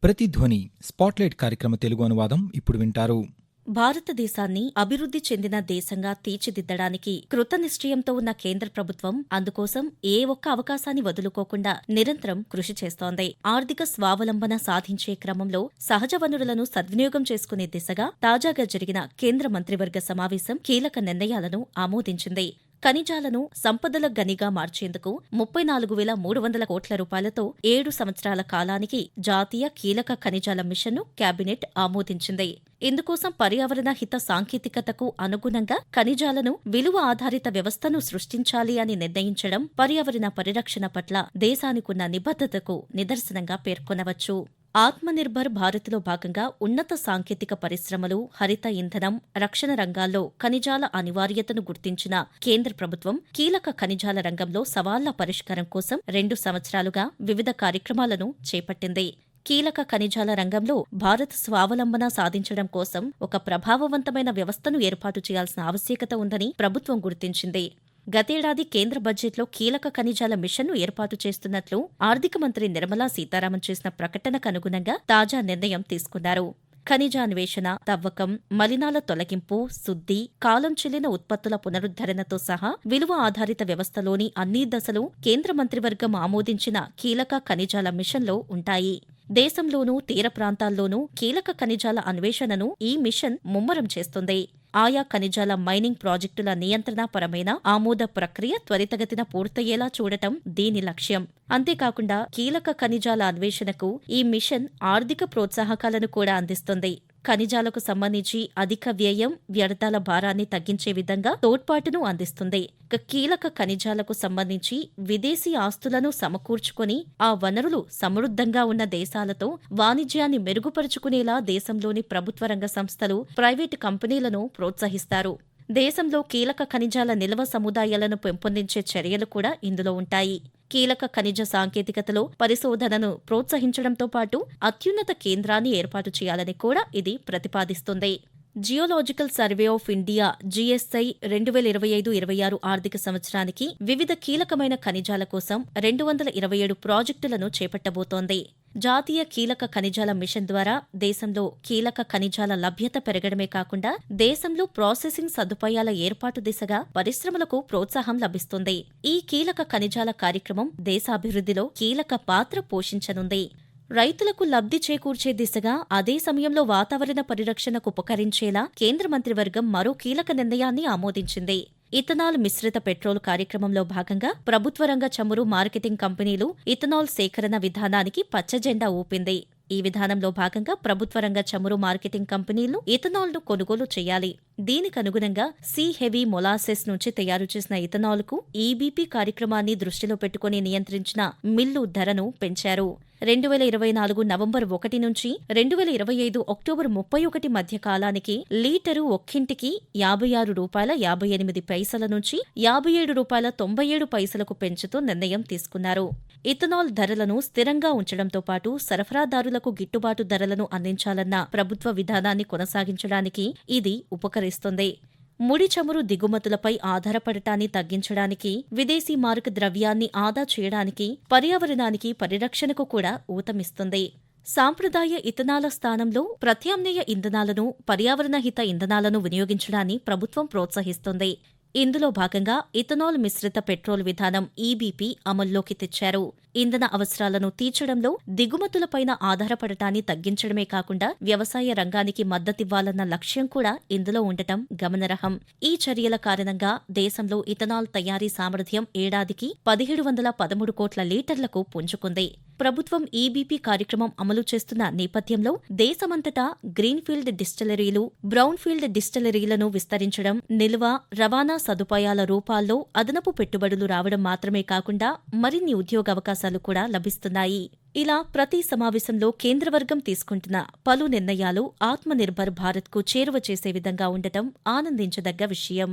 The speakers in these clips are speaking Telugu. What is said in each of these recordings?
ప్రతిధ్వని స్పాట్లైట్ కార్యక్రమ తెలుగు అనువాదం ఇప్పుడు వింటారు. భారతదేశాన్ని అభివృద్ధి చెందిన దేశంగా తీర్చిదిద్దడానికి కృతనిశ్చయంతో ఉన్న కేంద్ర ప్రభుత్వం అందుకోసం ఏ ఒక్క అవకాశాన్ని వదులుకోకుండా నిరంతరం కృషి చేస్తోంది. ఆర్థిక స్వావలంబన సాధించే క్రమంలో సహజ వనరులను సద్వినియోగం చేసుకునే దిశగా తాజాగా జరిగిన కేంద్ర మంత్రివర్గ సమావేశం కీలక నిర్ణయాలను ఆమోదించింది. ఖనిజాలను సంపదల గనిగా మార్చేందుకు 34,300 కోట్ల రూపాయలతో 7 సంవత్సరాల కాలానికి జాతీయ కీలక ఖనిజాల మిషన్ను కేబినెట్ ఆమోదించింది. ఇందుకోసం పర్యావరణ హిత సాంకేతికతకు అనుగుణంగా ఖనిజాలను విలువ ఆధారిత వ్యవస్థను సృష్టించాలి అని నిర్ణయించడం పర్యావరణ పరిరక్షణ పట్ల దేశానికున్న నిబద్ధతకు నిదర్శనంగా పేర్కొనవచ్చు. ఆత్మనిర్భర్ భారత్లో భాగంగా ఉన్నత సాంకేతిక పరిశ్రమలు, హరిత ఇంధనం, రక్షణ రంగాల్లో ఖనిజాల అనివార్యతను గుర్తించిన కేంద్ర ప్రభుత్వం కీలక ఖనిజాల రంగంలో సవాళ్ల పరిష్కారం కోసం 2 సంవత్సరాలుగా వివిధ కార్యక్రమాలను చేపట్టింది. కీలక ఖనిజాల రంగంలో భారత్ స్వావలంబన సాధించడం కోసం ఒక ప్రభావవంతమైన వ్యవస్థను ఏర్పాటు చేయాల్సిన ఆవశ్యకత ఉందని ప్రభుత్వం గుర్తించింది. గతేడాది కేంద్ర బడ్జెట్లో కీలక ఖనిజాల మిషన్ను ఏర్పాటు చేస్తున్నట్లు ఆర్థిక మంత్రి నిర్మలా సీతారామన్ చేసిన ప్రకటనకు అనుగుణంగా తాజా నిర్ణయం తీసుకున్నారు. ఖనిజ అన్వేషణ, తవ్వకం, మలినాల తొలగింపు, శుద్ధి, కాలం చెల్లిన ఉత్పత్తుల పునరుద్ధరణతో సహా విలువ ఆధారిత వ్యవస్థలోని అన్ని దశలు కేంద్ర మంత్రివర్గం ఆమోదించిన కీలక ఖనిజాల మిషన్లో ఉంటాయి. దేశంలోనూ తీర ప్రాంతాల్లోనూ కీలక ఖనిజాల అన్వేషణను ఈ మిషన్ ముమ్మరం చేస్తుంది. ఆయా ఖనిజాల మైనింగ్ ప్రాజెక్టుల నియంత్రణపరమైన ఆమోద ప్రక్రియ త్వరితగతిన పూర్తయ్యేలా చూడటం దీని లక్ష్యం. అంతేకాకుండా కీలక ఖనిజాల అన్వేషణకు ఈ మిషన్ ఆర్థిక ప్రోత్సాహకాలను కూడా అందిస్తుంది. ఖనిజాలకు సంబంధించి అధిక వ్యయం, వ్యర్థాల భారాన్ని తగ్గించే విధంగా తోడ్పాటును అందిస్తుంది. కీలక ఖనిజాలకు సంబంధించి విదేశీ ఆస్తులను సమకూర్చుకొని ఆ వనరులు సమృద్ధంగా ఉన్న దేశాలతో వాణిజ్యాన్ని మెరుగుపరుచుకునేలా దేశంలోని ప్రభుత్వ రంగ సంస్థలు, ప్రైవేటు కంపెనీలను ప్రోత్సహిస్తారు. దేశంలో కీలక ఖనిజాల నిల్వ సముదాయాలను పెంపొందించే చర్యలు కూడా ఇందులో ఉంటాయి. కీలక ఖనిజ సాంకేతికతలో పరిశోధనను ప్రోత్సహించడంతో పాటు అత్యున్నత కేంద్రాన్ని ఏర్పాటు చేయాలని కూడా ఇది ప్రతిపాదిస్తుంది. Geological survey of India GSI 2025-26 ఆర్థిక సంవత్సరానికి వివిధ కీలకమైన ఖనిజాల కోసం 227 ప్రాజెక్టులను చేపట్టబోతోంది. జాతీయ కీలక ఖనిజాల మిషన్ ద్వారా దేశంలో కీలక ఖనిజాల లభ్యత పెరగడమే కాకుండా దేశంలో ప్రాసెసింగ్ సదుపాయాల ఏర్పాటు దిశగా పరిశ్రమలకు ప్రోత్సాహం లభిస్తుంది. ఈ కీలక ఖనిజాల కార్యక్రమం దేశాభివృద్ధిలో కీలక పాత్ర పోషించనుంది. రైతులకు లబ్ధి చేకూర్చే దిశగా అదే సమయంలో వాతావరణ పరిరక్షణకు ఉపకరించేలా కేంద్ర మంత్రివర్గం మరో కీలక నిర్ణయాన్ని ఆమోదించింది. ఇథనాల్ మిశ్రిత పెట్రోల్ కార్యక్రమంలో భాగంగా ప్రభుత్వ రంగ చమురు మార్కెటింగ్ కంపెనీలు ఇథనాల్ సేకరణ విధానానికి పచ్చజెండా ఊపింది. ఈ విధానంలో భాగంగా ప్రభుత్వ రంగ చమురు మార్కెటింగ్ కంపెనీలు ఇథనాల్ను కొనుగోలు చేయాలి. దీనికనుగుణంగా సి హెవీ మొలాసెస్ నుంచి తయారు చేసిన ఇథనాల్కు ఈబీపీ కార్యక్రమాన్ని దృష్టిలో పెట్టుకుని నియంత్రించిన మిల్లు ధరను పెంచారు. 2024 నవంబర్ 1 నుంచి 2025 అక్టోబర్ 31 మధ్య కాలానికి లీటరు ఒక్కింటికి ₹56.58 నుంచి ₹57.97 పెంచుతూ నిర్ణయం తీసుకున్నారు. ఇథనాల్ ధరలను స్థిరంగా ఉంచడంతో పాటు సరఫరాదారులకు గిట్టుబాటు ధరలను అందించాలన్న ప్రభుత్వ విధానాన్ని కొనసాగించడానికి ఇది ఉపకరిస్తుంది. ముడి చమురు దిగుమతులపై ఆధారపడటాన్ని తగ్గించడానికి, విదేశీ మారక ద్రవ్యాన్ని ఆదా చేయడానికి, పర్యావరణానికి పరిరక్షణకు కూడా ఊతమిస్తుంది. సాంప్రదాయ ఇథనాల స్థానంలో ప్రత్యామ్నాయ ఇంధనాలను, పర్యావరణహిత ఇంధనాలను వినియోగించడాన్ని ప్రభుత్వం ప్రోత్సహిస్తుంది. ఇందులో భాగంగా ఇథనాల్ మిశ్రిత పెట్రోల్ విధానం ఈబీపీ అమల్లోకి తెచ్చారు. ఇంధన అవసరాలను తీర్చడంలో దిగుమతులపైన ఆధారపడటాన్ని తగ్గించడమే కాకుండా వ్యవసాయ రంగానికి మద్దతివ్వాలన్న లక్ష్యం కూడా ఇందులో ఉండటం గమనార్హం. ఈ చర్యల కారణంగా దేశంలో ఇథనాల్ తయారీ సామర్థ్యం ఏడాదికి 1713 కోట్ల లీటర్లకు పుంజుకుంది. ప్రభుత్వం ఈబీపీ కార్యక్రమం అమలు చేస్తున్న నేపథ్యంలో దేశమంతటా గ్రీన్ఫీల్డ్ డిస్టిలరీలు, బ్రౌన్ఫీల్డ్ డిస్టిలరీలను విస్తరించడం, నిల్వ, రవాణా సదుపాయాల రూపాల్లో అదనపు పెట్టుబడులు రావడం మాత్రమే కాకుండా మరిన్ని ఉద్యోగావకాశాలు కూడా లభిస్తున్నాయి. ఇలా ప్రతి సమావేశంలో కేంద్రవర్గం తీసుకుంటున్న పలు నిర్ణయాలు ఆత్మనిర్భర్ భారత్కు చేరువ చేసే విధంగా ఉండటం ఆనందించదగ్గ విషయం.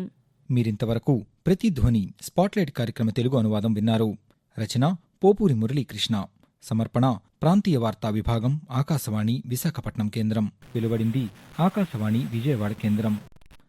మీరింతవరకు ప్రతిధ్వని స్పాట్లైట్ కార్యక్రమ తెలుగు అనువాదం విన్నారు. రచన పోపూరి మురళీకృష్ణ. సమర్పణ ప్రాంతీయ వార్తా విభాగం, ఆకాశవాణి విశాఖపట్నం కేంద్రం. వెలువడింది ఆకాశవాణి విజయవాడ కేంద్రం.